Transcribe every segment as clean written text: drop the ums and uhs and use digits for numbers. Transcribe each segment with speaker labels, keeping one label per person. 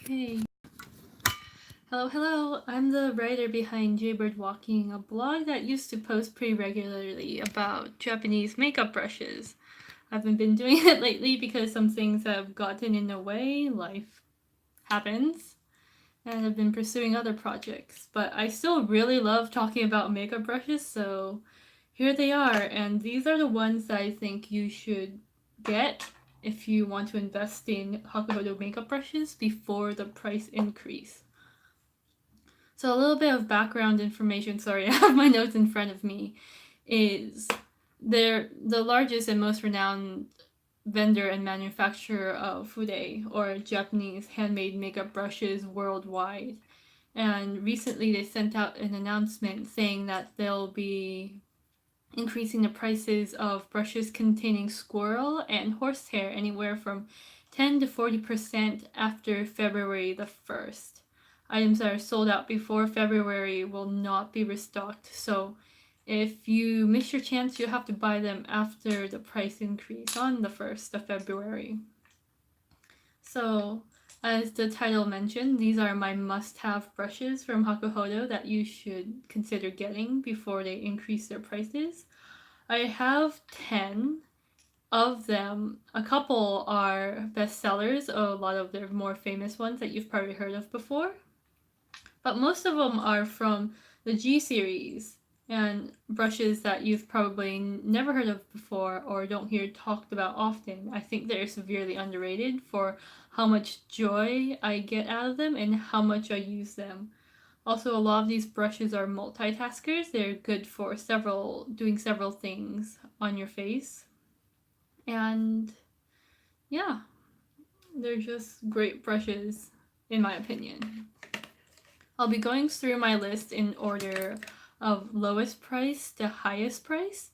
Speaker 1: Hey. Hello. I'm the writer behind Jaybirdwalking, a blog that used to post pretty regularly about Japanese makeup brushes. I haven't been doing it lately because some things have gotten in the way, life happens, and I've been pursuing other projects. But I still really love talking about makeup brushes, so here they are, and these are the ones that I think you should get if you want to invest in Hakuhodo makeup brushes before the price increase. So a little bit of background information, sorry, I have my notes in front of me, is they're the largest and most renowned vendor and manufacturer of fude, or Japanese handmade makeup brushes worldwide. And recently they sent out an announcement saying that they'll be increasing the prices of brushes containing squirrel and horsehair anywhere from 10 to 40% after February the 1st. Items that are sold out before February will not be restocked, so if you miss your chance, you'll have to buy them after the price increase on the 1st of February. So, as the title mentioned, these are my must-have brushes from Hakuhodo that you should consider getting before they increase their prices. I have 10 of them. A couple are bestsellers, a lot of their more famous ones that you've probably heard of before. But most of them are from the G series and brushes that you've probably never heard of before or don't hear talked about often. I think they're severely underrated for how much joy I get out of them and how much I use them. Also, a lot of these brushes are multitaskers. They're good for doing several things on your face. And yeah, they're just great brushes in my opinion. I'll be going through my list in order of lowest price to highest price.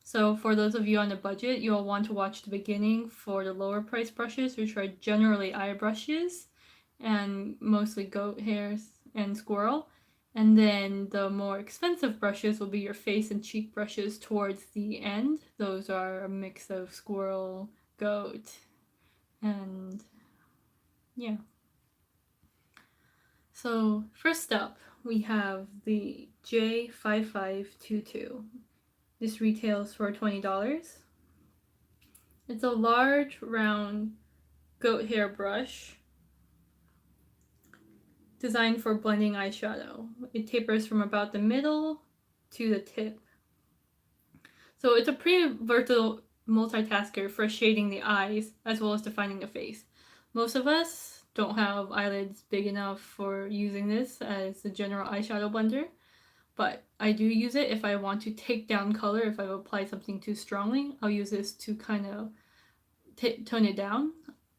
Speaker 1: So for those of you on a budget, you'll want to watch the beginning for the lower price brushes, which are generally eye brushes and mostly goat hairs and squirrel. And then the more expensive brushes will be your face and cheek brushes towards the end. Those are a mix of squirrel, goat, and yeah. So first up, we have the J5522. This retails for $20. It's a large, round goat hair brush designed for blending eyeshadow. It tapers from about the middle to the tip. So it's a pretty versatile multitasker for shading the eyes as well as defining the face. Most of us don't have eyelids big enough for using this as a general eyeshadow blender, but I do use it if I want to take down color. If I've applied something too strongly, I'll use this to kind of tone it down.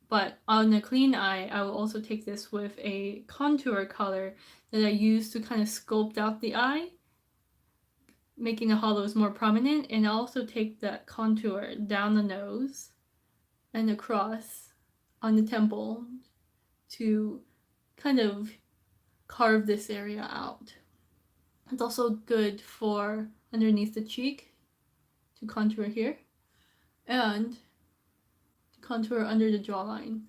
Speaker 1: But on a clean eye, I will also take this with a contour color that I use to kind of sculpt out the eye, making the hollows more prominent, and I'll also take that contour down the nose and across on the temple to kind of carve this area out. It's also good for underneath the cheek to contour here and to contour under the jawline.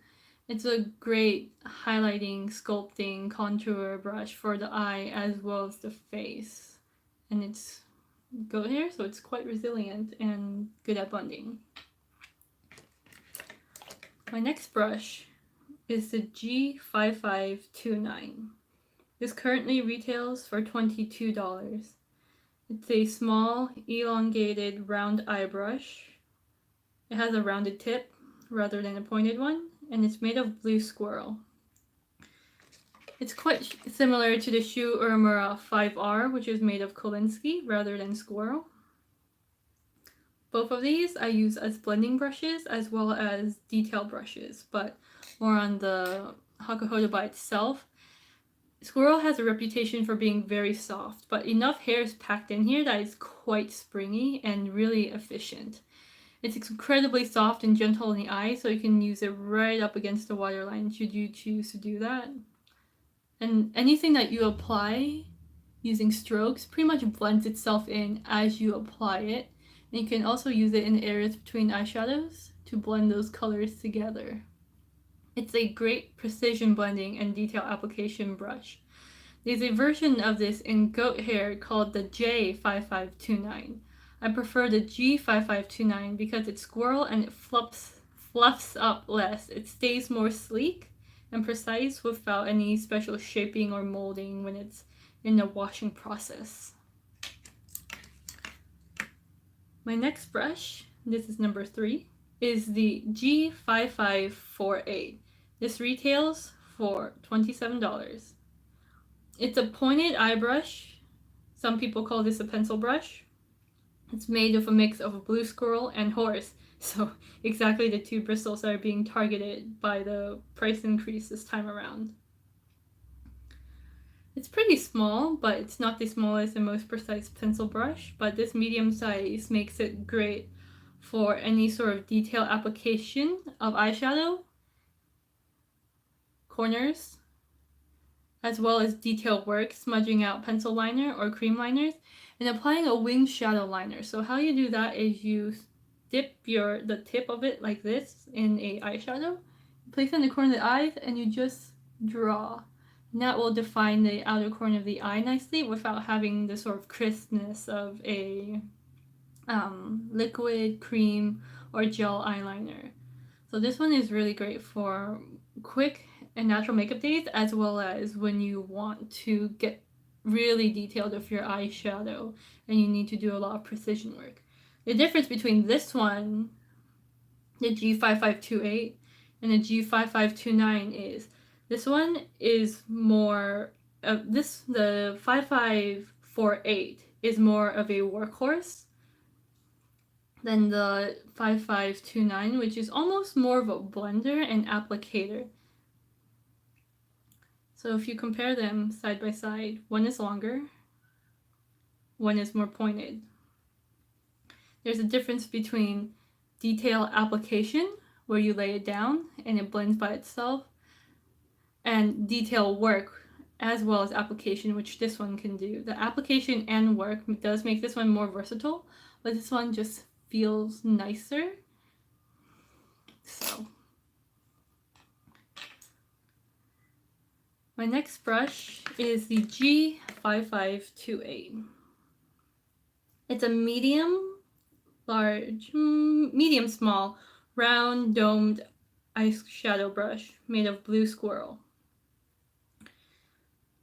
Speaker 1: It's a great highlighting, sculpting contour brush for the eye as well as the face. And it's goat hair, so it's quite resilient and good at blending. My next brush is the G5529. This currently retails for $22. It's a small, elongated, round eye brush. It has a rounded tip rather than a pointed one, and it's made of blue squirrel. It's quite similar to the Shu Uemura 5R, which is made of Kolinsky rather than squirrel. Both of these I use as blending brushes as well as detail brushes, but more on the Hakuhodo by itself. Squirrel has a reputation for being very soft, but enough hair is packed in here that it's quite springy and really efficient. It's incredibly soft and gentle in the eye, so you can use it right up against the waterline should you choose to do that. And anything that you apply using strokes pretty much blends itself in as you apply it. And you can also use it in areas between eyeshadows to blend those colors together. It's a great precision blending and detail application brush. There's a version of this in goat hair called the J5529. I prefer the G5529 because it's squirrel and it fluffs up less. It stays more sleek and precise without any special shaping or molding when it's in the washing process. My next brush, this is number 3, is the G5548. This retails for $27. It's a pointed eye brush. Some people call this a pencil brush. It's made of a mix of a blue squirrel and horse, so exactly the two bristles that are being targeted by the price increase this time around. It's pretty small, but it's not the smallest and most precise pencil brush, but this medium size makes it great for any sort of detail application of eyeshadow, corners, as well as detail work, smudging out pencil liner or cream liners, and applying a winged shadow liner. So how you do that is you dip the tip of it like this in a eyeshadow, place it in the corner of the eyes, and you just draw. And that will define the outer corner of the eye nicely without having the sort of crispness of a liquid, cream, or gel eyeliner. So this one is really great for quick and natural makeup days, as well as when you want to get really detailed with your eyeshadow and you need to do a lot of precision work. The difference between this one, the G5528, and the G5529 is this one is more the 5548 is more of a workhorse than the 5529, which is almost more of a blender and applicator. So if you compare them side by side, one is longer, one is more pointed. There's a difference between detail application, where you lay it down and it blends by itself, and detail work as well as application, which this one can do. The application and work does make this one more versatile, but this one just feels nicer. So my next brush is the G5528. It's a medium small, round domed eyeshadow brush made of blue squirrel.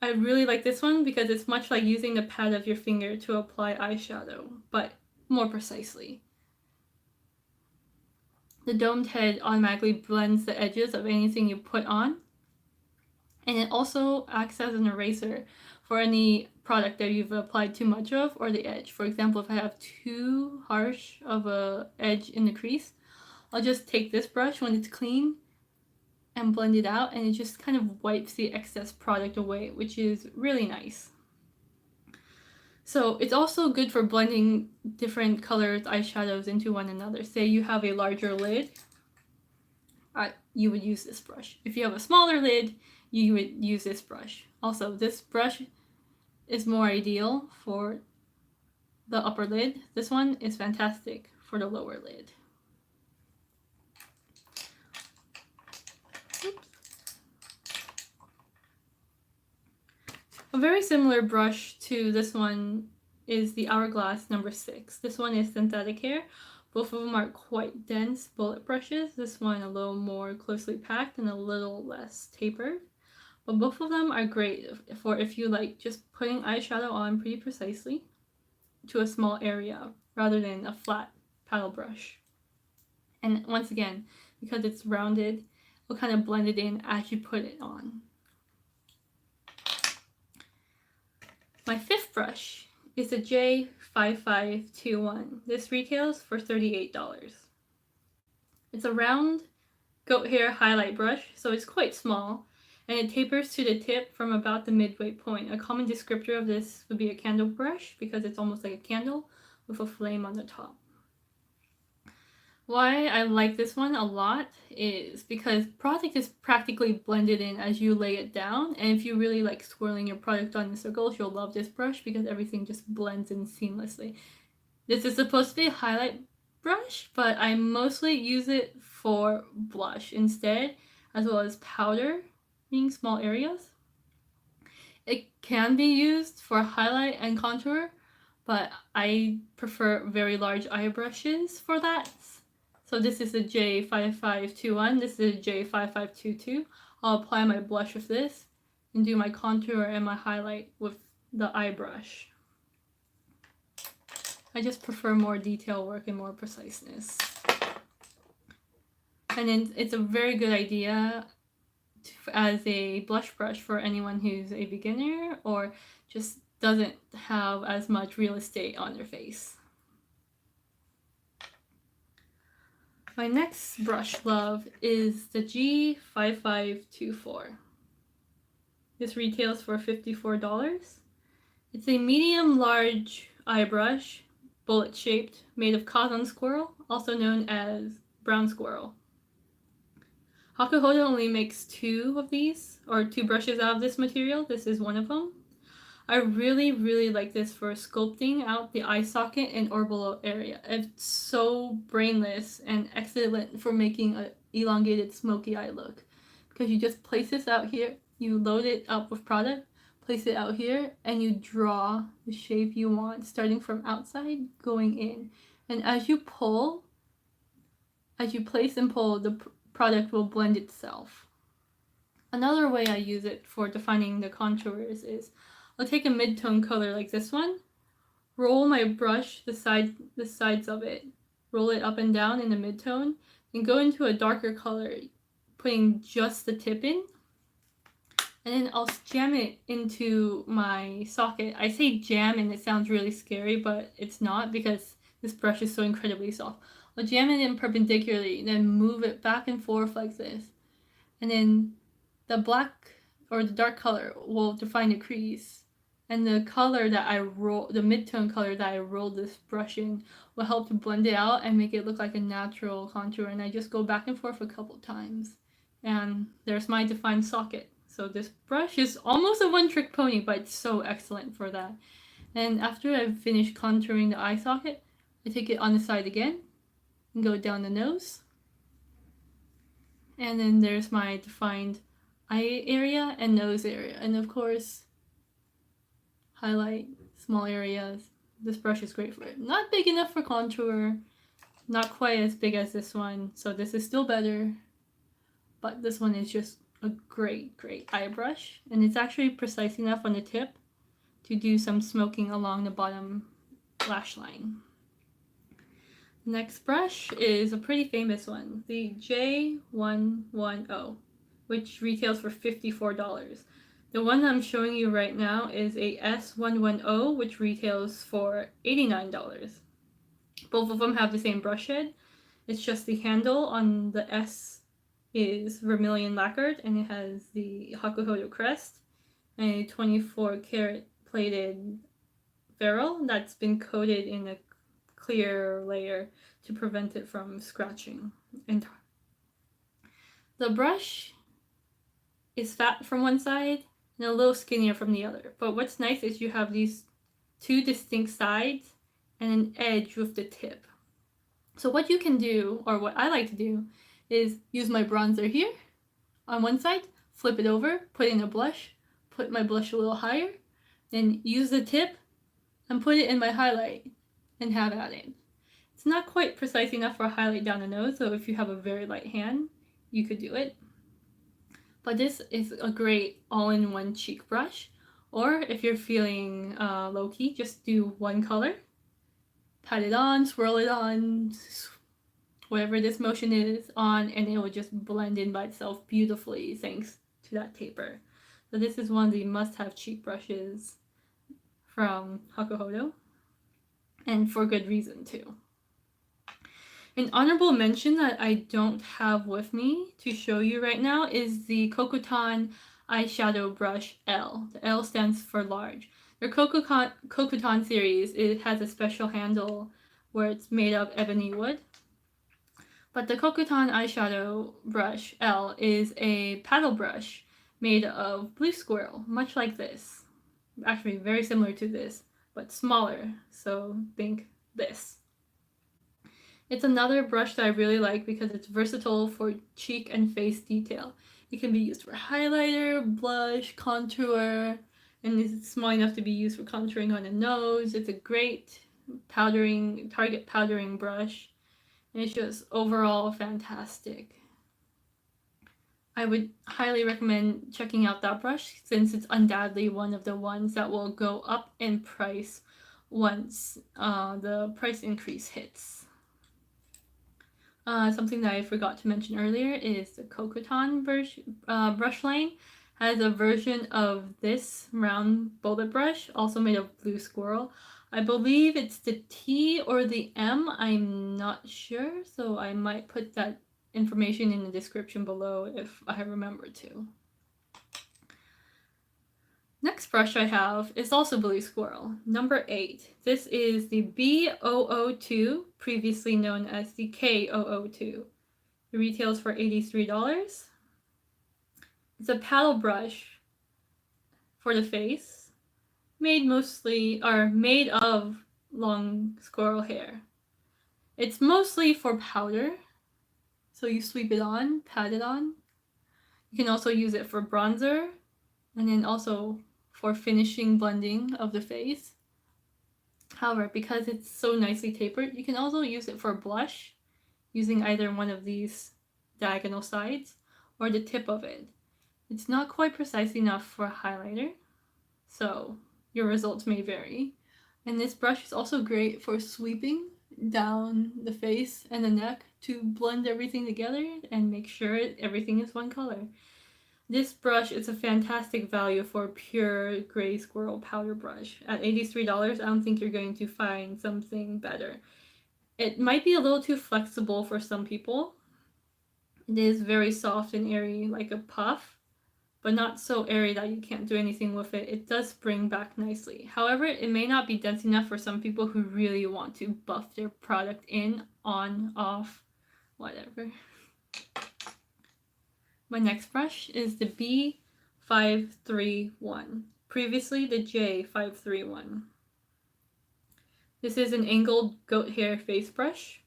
Speaker 1: I really like this one because it's much like using the pad of your finger to apply eyeshadow, but more precisely. The domed head automatically blends the edges of anything you put on, and it also acts as an eraser for any product that you've applied too much of or the edge. For example, if I have too harsh of a edge in the crease, I'll just take this brush when it's clean and blend it out, and it just kind of wipes the excess product away, which is really nice. So it's also good for blending different colors eyeshadows into one another. Say you have a larger lid, you would use this brush. If you have a smaller lid, you would use this brush. Also, this brush is more ideal for the upper lid. This one is fantastic for the lower lid. Oops. A very similar brush to this one is the Hourglass Number 6. This one is synthetic hair. Both of them are quite dense bullet brushes. This one a little more closely packed and a little less tapered. But both of them are great for if you like just putting eyeshadow on pretty precisely to a small area rather than a flat paddle brush. And once again, because it's rounded, it'll kind of blend it in as you put it on. My fifth brush is the J5521. This retails for $38. It's a round goat hair highlight brush, so it's quite small, and it tapers to the tip from about the midway point. A common descriptor of this would be a candle brush because it's almost like a candle with a flame on the top. Why I like this one a lot is because product is practically blended in as you lay it down, and if you really like swirling your product on in circles, you'll love this brush because everything just blends in seamlessly. This is supposed to be a highlight brush, but I mostly use it for blush. Instead, as well as powdering small areas. It can be used for highlight and contour, but I prefer very large eye brushes for that. So this is the J5521, this is the J5522. I'll apply my blush with this and do my contour and my highlight with the eye brush. I just prefer more detail work and more preciseness. And then it's a very good idea as a blush brush for anyone who's a beginner or just doesn't have as much real estate on their face. My next brush love is the G5524. This retails for $54. It's a medium large eye brush, bullet shaped, made of cotton squirrel, also known as brown squirrel. Hakuhodo only makes 2 of these, or 2 brushes out of this material. This is one of them. I really like this for sculpting out the eye socket and orbital area. It's so brainless and excellent for making an elongated smoky eye look. Because you just place this out here, you load it up with product, place it out here, and you draw the shape you want, starting from outside, going in. And as you pull, as you place and pull, the product will blend itself. Another way I use it for defining the contours is I'll take a mid-tone color like this one, roll my brush the sides of it, roll it up and down in the mid-tone, and go into a darker color, putting just the tip in, and then I'll jam it into my socket. I say jam and it sounds really scary, but it's not because this brush is so incredibly soft. I'll jam it in perpendicularly, then move it back and forth like this, and then the black or the dark color will define the crease. And the color that I roll, the mid-tone color that I rolled this brush in, will help to blend it out and make it look like a natural contour. And I just go back and forth a couple times. And there's my defined socket. So this brush is almost a one-trick pony, but it's so excellent for that. And after I've finished contouring the eye socket, I take it on the side again and go down the nose. And then there's my defined eye area and nose area. And of course, highlight small areas. This brush is great for it. Not big enough for contour, not quite as big as this one, so this is still better, but this one is just a great eye brush, and it's actually precise enough on the tip to do some smoking along the bottom lash line. Next brush is a pretty famous one, the J110, which retails for $54. The one I'm showing you right now is a S110, which retails for $89. Both of them have the same brush head. It's just the handle on the S is vermilion lacquered, and it has the Hakuhodo crest and a 24 karat plated ferrule that's been coated in a clear layer to prevent it from scratching. And the brush is fat from one side and a little skinnier from the other. But what's nice is you have these 2 distinct sides and an edge with the tip. So what you can do, or what I like to do, is use my bronzer here on one side, flip it over, put in a blush, put my blush a little higher, then use the tip and put it in my highlight and have at it. It's not quite precise enough for a highlight down the nose, so if you have a very light hand, you could do it. But this is a great all-in-one cheek brush. Or if you're feeling low-key, just do one color, pat it on, swirl it on, whatever this motion is on, and it will just blend in by itself beautifully thanks to that taper. So this is one of the must-have cheek brushes from Hakuhodo, and for good reason too. An honorable mention that I don't have with me to show you right now is the Kokutan eyeshadow brush L. The L stands for large. Their Kokutan series, it has a special handle where it's made of ebony wood. But the Kokutan eyeshadow brush L is a paddle brush made of blue squirrel, much like this. Actually very similar to this, but smaller, so think this. It's another brush that I really like because it's versatile for cheek and face detail. It can be used for highlighter, blush, contour, and it's small enough to be used for contouring on the nose. It's a great target powdering brush, and it's just overall fantastic. I would highly recommend checking out that brush since it's undoubtedly one of the ones that will go up in price once the price increase hits. Something that I forgot to mention earlier is the Kokutan brush line has a version of this round bullet brush, also made of blue squirrel. I believe it's the T or the M, I'm not sure, so I might put that information in the description below if I remember to. Next brush I have is also blue squirrel, number 8. This is the B002, previously known as the K002. It retails for $83. It's a paddle brush for the face, made of long squirrel hair. It's mostly for powder, so you sweep it on, pat it on. You can also use it for bronzer, and then also for finishing blending of the face. However, because it's so nicely tapered, you can also use it for blush, using either one of these diagonal sides or the tip of it. It's not quite precise enough for a highlighter, so your results may vary. And this brush is also great for sweeping down the face and the neck to blend everything together and make sure everything is one color. This brush is a fantastic value for a pure gray squirrel powder brush. At $83, I don't think you're going to find something better. It might be a little too flexible for some people. It is very soft and airy like a puff, but not so airy that you can't do anything with it. It does spring back nicely. However, it may not be dense enough for some people who really want to buff their product in, on, off, whatever. My next brush is the B531, previously the J531. This is an angled goat hair face brush.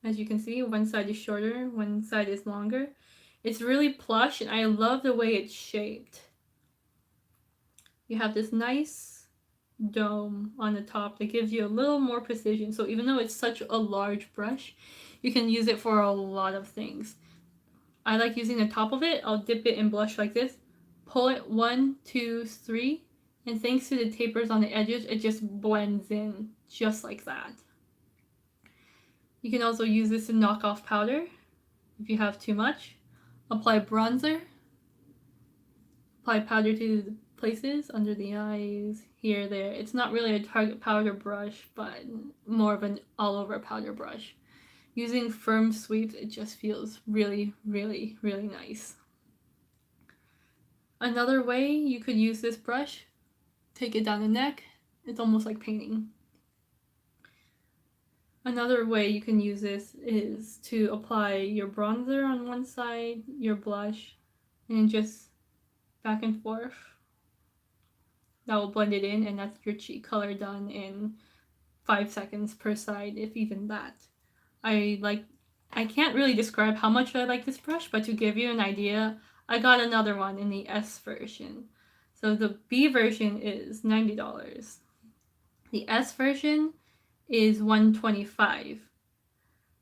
Speaker 1: As you can see, one side is shorter, one side is longer. It's really plush, and I love the way it's shaped. You have this nice dome on the top that gives you a little more precision. So even though it's such a large brush, you can use it for a lot of things. I like using the top of it. I'll dip it in blush like this, pull it 1, 2, 3, and thanks to the tapers on the edges, it just blends in just like that. You can also use this to knock off powder if you have too much. Apply bronzer. Apply powder to the places under the eyes, here, there. It's not really a target powder brush, but more of an all-over powder brush. Using firm sweeps, it just feels really, really, really nice. Another way you could use this brush, take it down the neck. It's almost like painting. Another way you can use this is to apply your bronzer on one side, your blush, and just back and forth. That will blend it in, and that's your cheek color done in 5 seconds per side, if even that. I can't really describe how much I like this brush, but to give you an idea, I got another one in the S version. So the B version is $90. The S version is $125.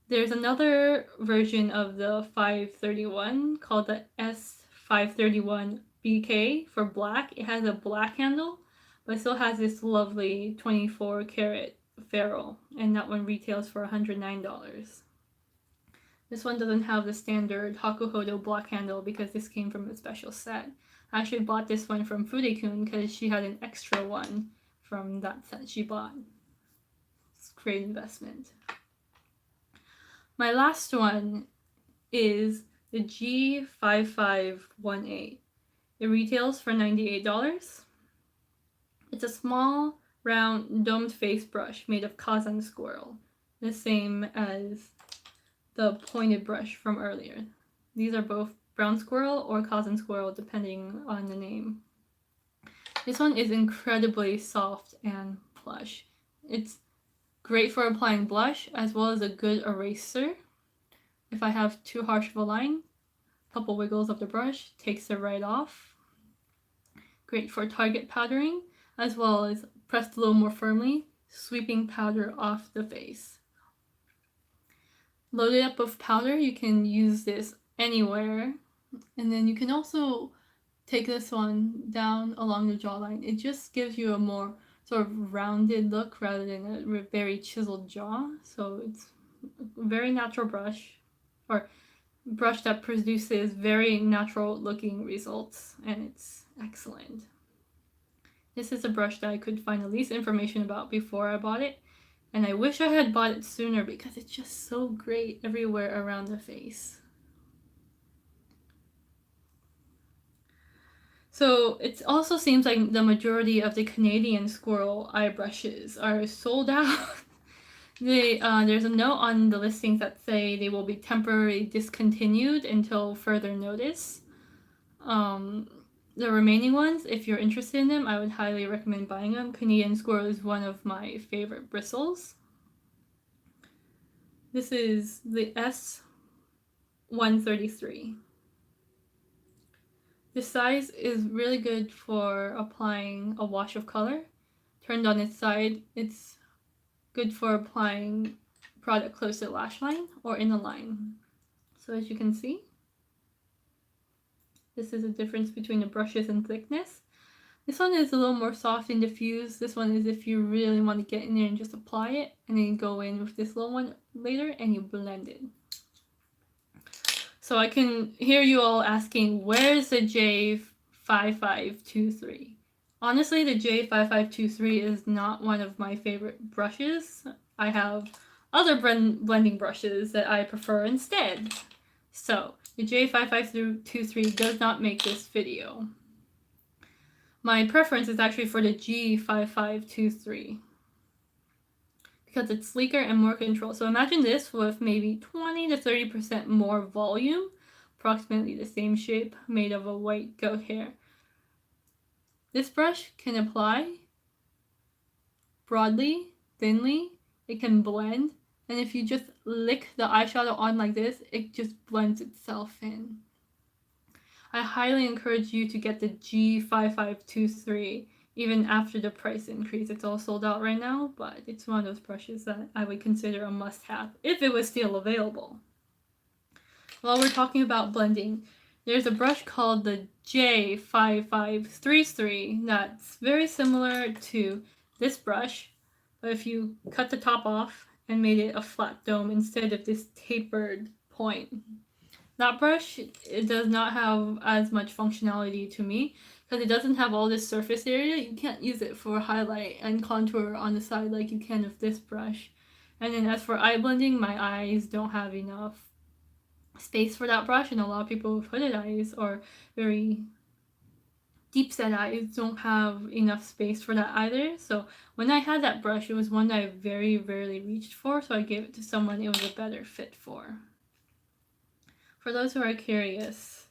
Speaker 1: There's another version of the 531 called the S531 BK for black. It has a black handle, but still has this lovely 24 karat ferrule, and that one retails for $109. This one doesn't have the standard Hakuhodo block handle because this came from a special set. I actually bought this one from Fude-kun because she had an extra one from that set she bought. It's a great investment. My last one is the G5518. It retails for $98. It's a small, round, domed face brush made of Kazan squirrel, the same as the pointed brush from earlier. These are both brown squirrel or Kazan squirrel, depending on the name. This one is incredibly soft and plush. It's Great for applying blush, as well as a good eraser. If I have too harsh of a line, a couple wiggles of the brush takes it right off. Great for target powdering, as well as pressed a little more firmly, sweeping powder off the face. Loaded up with powder, you can use this anywhere. And then you can also take this one down along the jawline. It just gives you a more sort of rounded look rather than a very chiseled jaw. So it's a very natural brush, or brush that produces very natural looking results, and it's excellent. This is a brush that I could find the least information about before I bought it, and I wish I had bought it sooner because it's just so great everywhere around the face. So it also seems like the majority of the Canadian squirrel eye brushes are sold out. There's a note on the listings that say they will be temporarily discontinued until further notice. The remaining ones, if you're interested in them, I would highly recommend buying them. Canadian squirrel is one of my favorite bristles. This is the S133. This size is really good for applying a wash of color. Turned on its side, it's good for applying product close to the lash line or in the line. So as you can see, this is the difference between the brushes in thickness. This one is a little more soft and diffused. This one is if you really want to get in there and just apply it, and then you go in with this little one later and you blend it. So I can hear you all asking, where's the J5523? Honestly, the J5523 is not one of my favorite brushes. I have other blending brushes that I prefer instead. So the J5523 does not make this video. My preference is actually for the G5523 because it's sleeker and more control. So imagine this with maybe 20 to 30% more volume, approximately the same shape, made of a white goat hair. This brush can apply broadly, thinly, it can blend, and if you just lick the eyeshadow on like this, it just blends itself in. I highly encourage you to get the G5523 even after the price increase. It's all sold out right now, but it's one of those brushes that I would consider a must-have if it was still available. While we're talking about blending, there's a brush called the J5533 that's very similar to this brush, but if you cut the top off and made it a flat dome instead of this tapered point. That brush, it does not have as much functionality to me because it doesn't have all this surface area. You can't use it for highlight and contour on the side like you can with this brush. And then as for eye blending, my eyes don't have enough space for that brush, and a lot of people with hooded eyes or very deep set eyes don't have enough space for that either. So when I had that brush, it was one that I very rarely reached for, so I gave it to someone it was a better fit for. For those who are curious,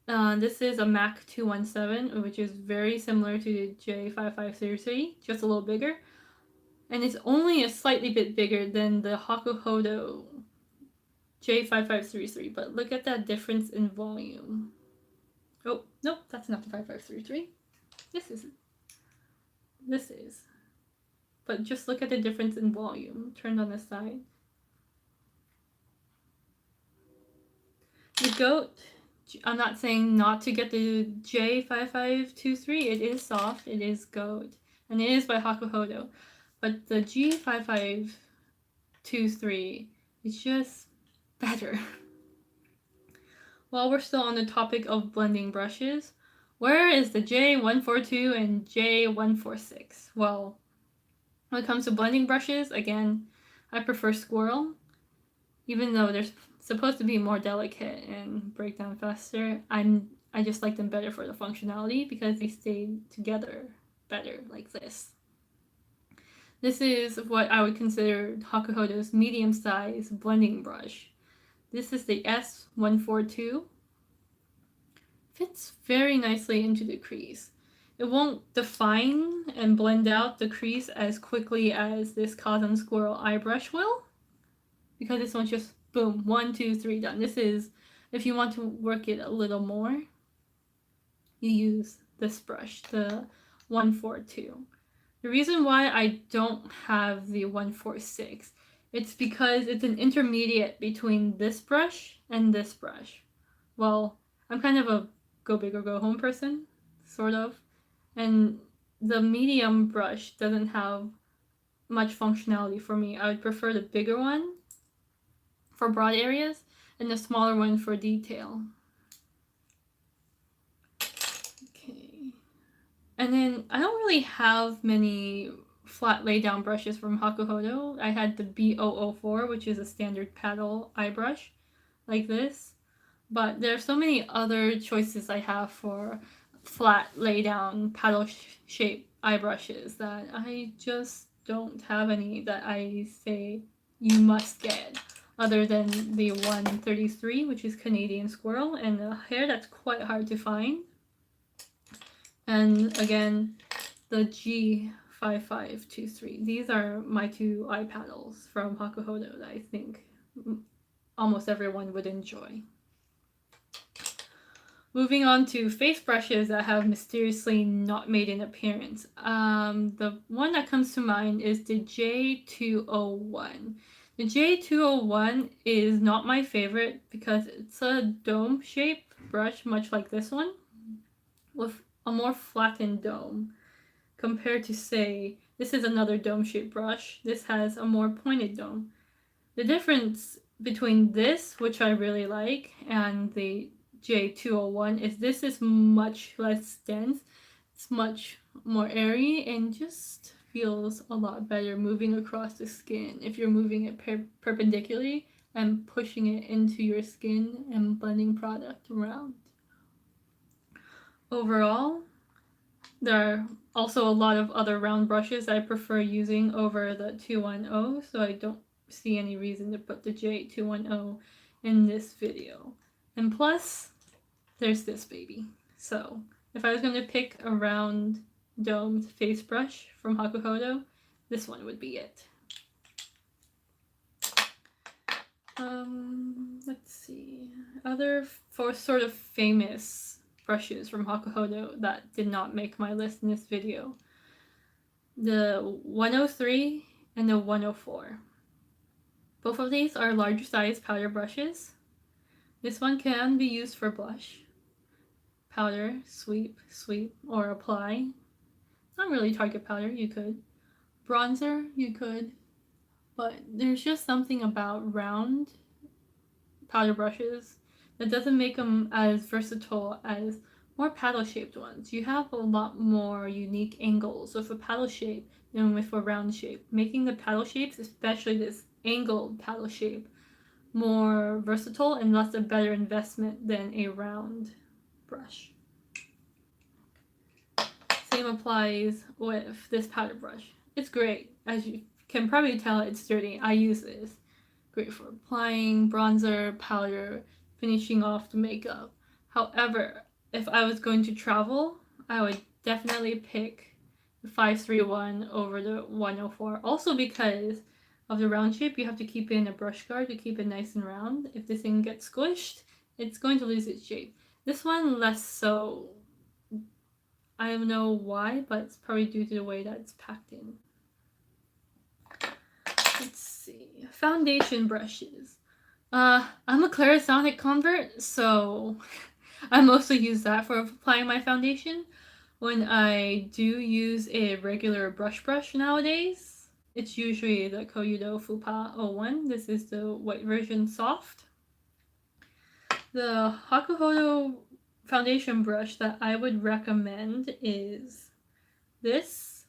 Speaker 1: this is a MAC 217, which is very similar to the J5533, just a little bigger. And it's only a slightly bit bigger than the Hakuhodo J5533, but look at that difference in volume. Oh, nope, that's not the 5533. This is. But just look at the difference in volume, turned on the side. The goat, I'm not saying not to get the J5523. It is soft, it is goat, and it is by Hakuhodo. But the G5523 is just better. While we're still on the topic of blending brushes, where is the J142 and J146? Well, when it comes to blending brushes, again, I prefer squirrel. Even though they're supposed to be more delicate and break down faster, I just like them better for the functionality because they stay together better like this. This is what I would consider Hakuhodo's medium-size blending brush. This is the S142. Fits very nicely into the crease. it won't define and blend out the crease as quickly as this Cotton Squirrel eye brush will, because this one's just boom, 1, 2, 3, done. This is, if you want to work it a little more, you use this brush, the 142. The reason why I don't have the 146, it's because it's an intermediate between this brush and this brush. Well, I'm kind of a go big or go home person, sort of. And the medium brush doesn't have much functionality for me. I would prefer the bigger one for broad areas and the smaller one for detail. Okay. And then I don't really have many flat lay down brushes from Hakuhodo. I had the B004, which is a standard paddle eye brush like this. But there are so many other choices I have for flat lay down paddle shape eye brushes that I just don't have any that I say you must get, other than the 133, which is Canadian Squirrel, and a hair that's quite hard to find. And again, the G5523. These are my two eye paddles from Hakuhodo that I think almost everyone would enjoy. Moving on to face brushes that have mysteriously not made an appearance. The one that comes to mind is the J201. The J201 is not my favorite because it's a dome-shaped brush, much like this one, with a more flattened dome compared to, say, this is another dome-shaped brush. This has a more pointed dome. The difference between this, which I really like, and the J201 is this is much less dense, it's much more airy, and just feels a lot better moving across the skin if you're moving it perpendicularly and pushing it into your skin and blending product around. Overall, there are also a lot of other round brushes I prefer using over the 210, so I don't see any reason to put the J210 in this video. And plus, there's this baby. So if I was going to pick a round domed face brush from Hakuhodo, this one would be it. Let's see. Other four sort of famous brushes from Hakuhodo that did not make my list in this video. The 103 and the 104. Both of these are larger size powder brushes. This one can be used for blush. Powder, sweep, or apply. Not really target powder, you could. Bronzer, you could. But there's just something about round powder brushes that doesn't make them as versatile as more paddle-shaped ones. You have a lot more unique angles with a paddle shape than with a round shape, making the paddle shapes, especially this angled paddle shape, more versatile and thus a better investment than a round brush. Same applies with this powder brush. It's great. As you can probably tell, it's dirty. I use this. Great for applying bronzer, powder, finishing off the makeup. However, if I was going to travel, I would definitely pick the 531 over the 104. Also because of the round shape, you have to keep in a brush guard to keep it nice and round. If this thing gets squished, it's going to lose its shape. This one less so. I don't know why, but it's probably due to the way that it's packed in. Let's see. Foundation brushes. I'm a Clarisonic convert, so I mostly use that for applying my foundation. When I do use a regular brush nowadays, it's usually the Kokutan Fupa 01. This is the white version soft. The Hakuhodo foundation brush that I would recommend is this.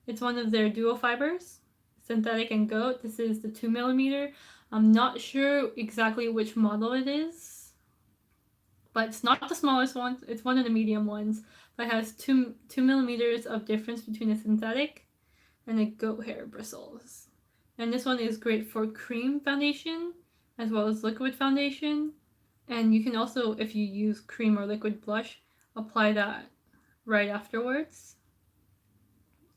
Speaker 1: It's one of their dual fibers, synthetic and goat. This is the 2mm. I'm not sure exactly which model it is, but it's not the smallest one. It's one of the medium ones, but it has 2mm of difference between a synthetic and a goat hair bristles. And this one is great for cream foundation as well as liquid foundation. And you can also, if you use cream or liquid blush, apply that right afterwards.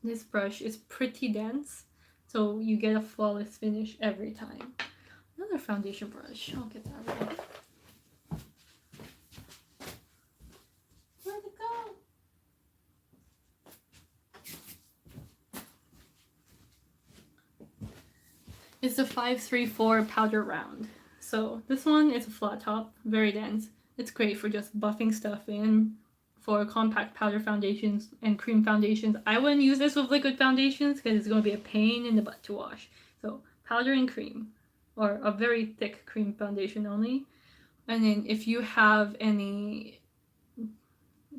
Speaker 1: This brush is pretty dense, so you get a flawless finish every time. Another foundation brush. I'll get that ready. Where'd it go? It's the 534 powder round. So this one is a flat top, very dense. It's great for just buffing stuff in. For compact powder foundations and cream foundations, I wouldn't use this with liquid foundations because it's going to be a pain in the butt to wash. So powder and cream, or a very thick cream foundation only. And then if you have any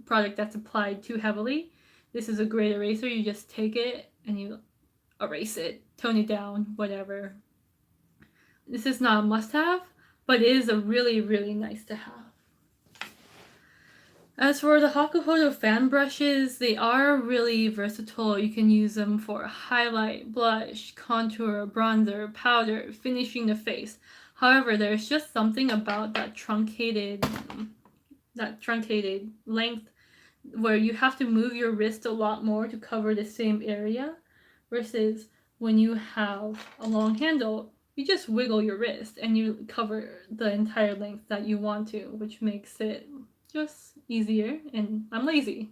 Speaker 1: product that's applied too heavily, this is a great eraser. You just take it and you erase it, tone it down, whatever. This is not a must-have, but it is a really, really nice to have. As for the Hakuhodo fan brushes, they are really versatile. You can use them for highlight, blush, contour, bronzer, powder, finishing the face. However, there's just something about that truncated length where you have to move your wrist a lot more to cover the same area, versus when you have a long handle, you just wiggle your wrist and you cover the entire length that you want to, which makes it just easier, and I'm lazy.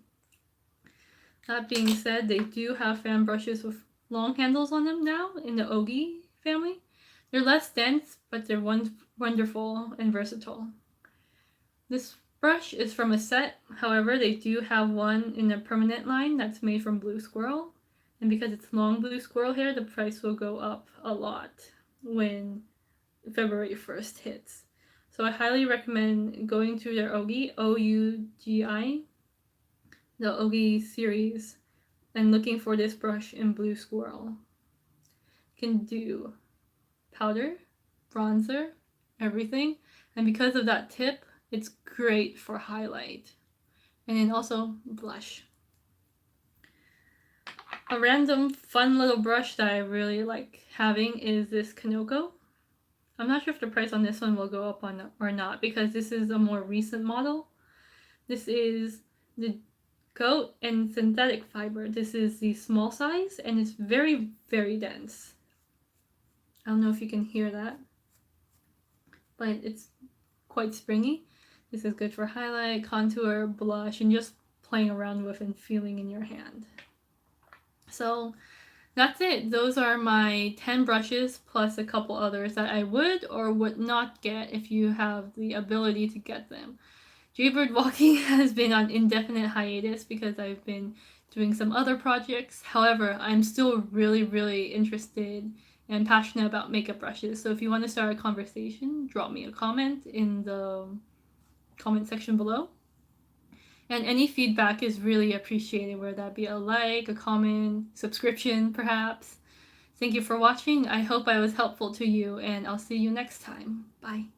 Speaker 1: That being said, they do have fan brushes with long handles on them now in the Ogi family. They're less dense, but they're wonderful and versatile. This brush is from a set, however, they do have one in a permanent line that's made from blue squirrel. And because it's long blue squirrel hair, the price will go up a lot when February 1st hits. So I highly recommend going to their Ogi, O-U-G-I, the Ogi series, and looking for this brush in blue squirrel. You can do powder, bronzer, everything. And because of that tip, it's great for highlight. And then also blush. A random fun little brush that I really like having is this Conoco. I'm not sure if the price on this one will go up on or not because this is a more recent model. This is the goat and synthetic fiber. This is the small size and it's very, very dense. I don't know if you can hear that, but it's quite springy. This is good for highlight, contour, blush, and just playing around with and feeling in your hand. So that's it. Those are my 10 brushes plus a couple others that I would or would not get if you have the ability to get them. Jaybirdwalking has been on indefinite hiatus because I've been doing some other projects. However, I'm still really, really interested and passionate about makeup brushes. So if you want to start a conversation, drop me a comment in the comment section below. And any feedback is really appreciated, whether that be a like, a comment, subscription perhaps. Thank you for watching. I hope I was helpful to you, and I'll see you next time. Bye.